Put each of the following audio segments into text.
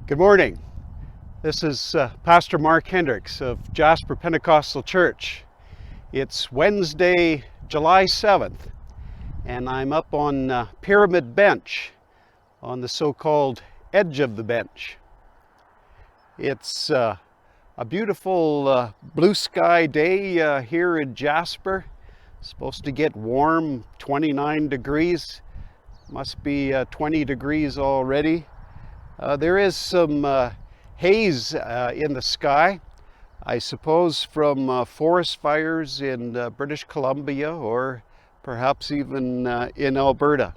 Good morning. This is Pastor Mark Hendricks of Jasper Pentecostal Church. It's Wednesday, July 7th, and I'm up on Pyramid Bench on the so-called edge of the bench. It's a beautiful blue sky day here in Jasper. It's supposed to get warm, 29 degrees. Must be 20 degrees already. There is some haze in the sky, I suppose from forest fires in British Columbia or perhaps even in Alberta.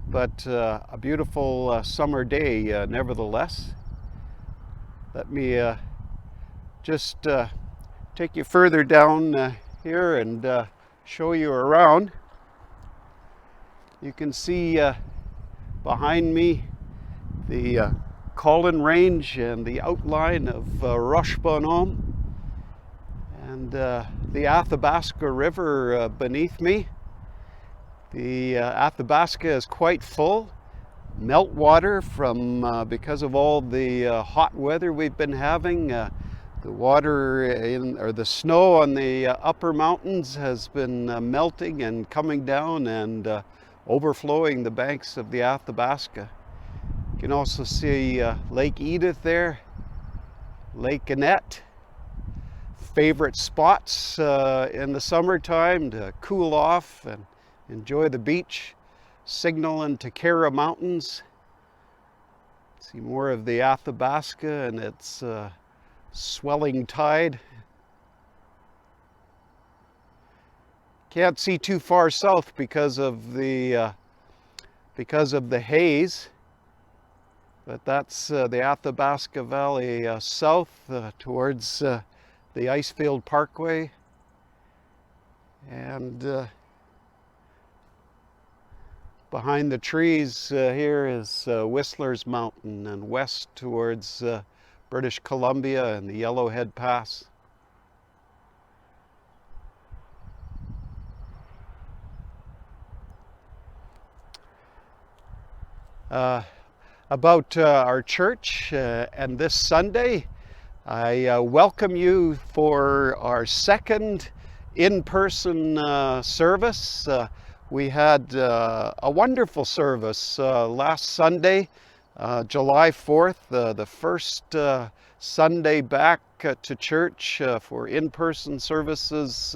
But a beautiful summer day nevertheless. Let me just take you further down here and show you around. You can see behind me the Colin Range and the outline of Roche Bonhomme and the Athabasca River beneath me. The Athabasca is quite full. Meltwater from because of all the hot weather we've been having. The water or the snow on the upper mountains has been melting and coming down and overflowing the banks of the Athabasca. You can also see Lake Edith there, Lake Annette. Favorite spots in the summertime to cool off and enjoy the beach. Signal and Takara Mountains. See more of the Athabasca and its swelling tide. Can't see too far south because of the haze. But that's the Athabasca Valley south towards the Icefield Parkway. And behind the trees here is Whistler's Mountain and west towards British Columbia and the Yellowhead Pass. About our church and this Sunday, I welcome you for our second in-person service. We had a wonderful service last Sunday, July 4th, the first Sunday back to church for in-person services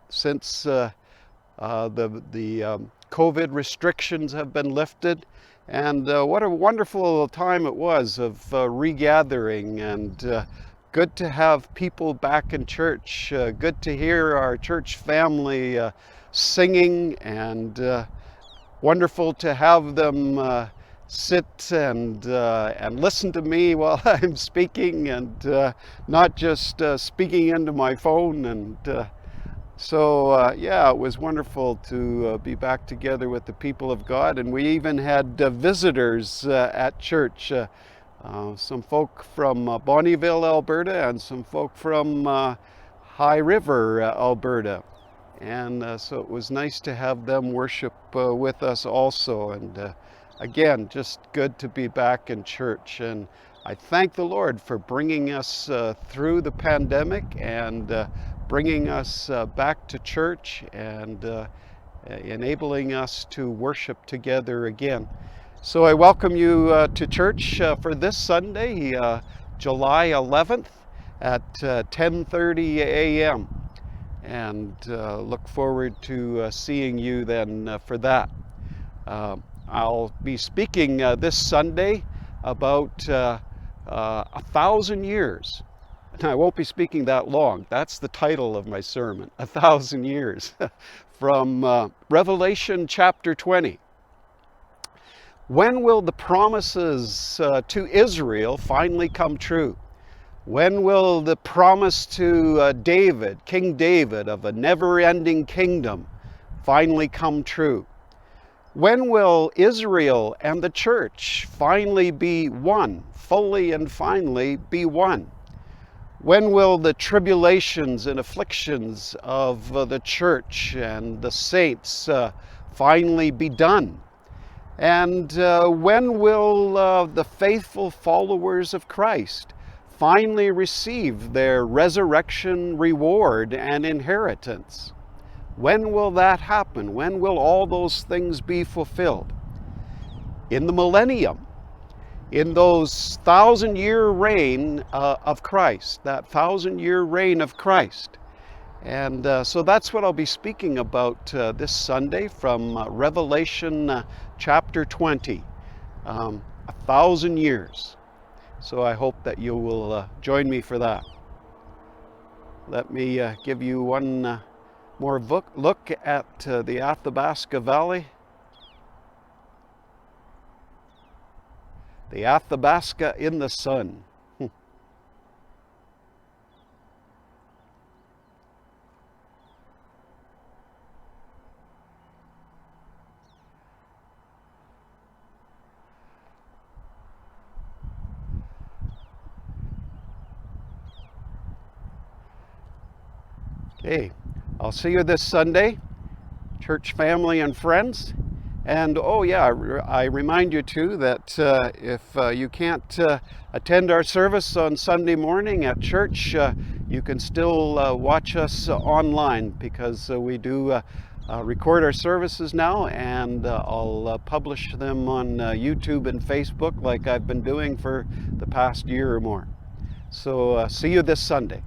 since the COVID restrictions have been lifted. And what a wonderful time it was of regathering, and good to have people back in church. Good to hear our church family singing, and wonderful to have them sit and listen to me while I'm speaking, and not just speaking into my phone. And So yeah, it was wonderful to be back together with the people of God, and we even had visitors at church. Some folk from Bonnyville, Alberta, and some folk from High River, Alberta. And so it was nice to have them worship with us also. And again, just good to be back in church. And I thank the Lord for bringing us through the pandemic and bringing us back to church and enabling us to worship together again. So I welcome you to church for this Sunday, July 11th at 10:30 a.m. and look forward to seeing you then for that. I'll be speaking this Sunday about 1,000 years. I won't be speaking that long. That's the title of my sermon, 1,000 years, from Revelation chapter 20. When will the promises to Israel finally come true? When will the promise to David, King David, of a never-ending kingdom finally come true? When will Israel and the church finally be one, fully and finally be one? When will the tribulations and afflictions of the church and the saints finally be done? And when will the faithful followers of Christ finally receive their resurrection reward and inheritance? When will that happen? When will all those things be fulfilled? In the millennium, in those 1,000-year reign of Christ, that 1,000-year reign of Christ. And so that's what I'll be speaking about this Sunday from Revelation chapter 20, 1,000 years. So I hope that you will join me for that. Let me give you one more look at the Athabasca Valley. The Athabasca in the sun. Okay, I'll see you this Sunday, church family and friends. And oh yeah, I remind you too that if you can't attend our service on Sunday morning at church, you can still watch us online, because we do record our services now, and I'll publish them on YouTube and Facebook like I've been doing for the past year or more. So see you this Sunday.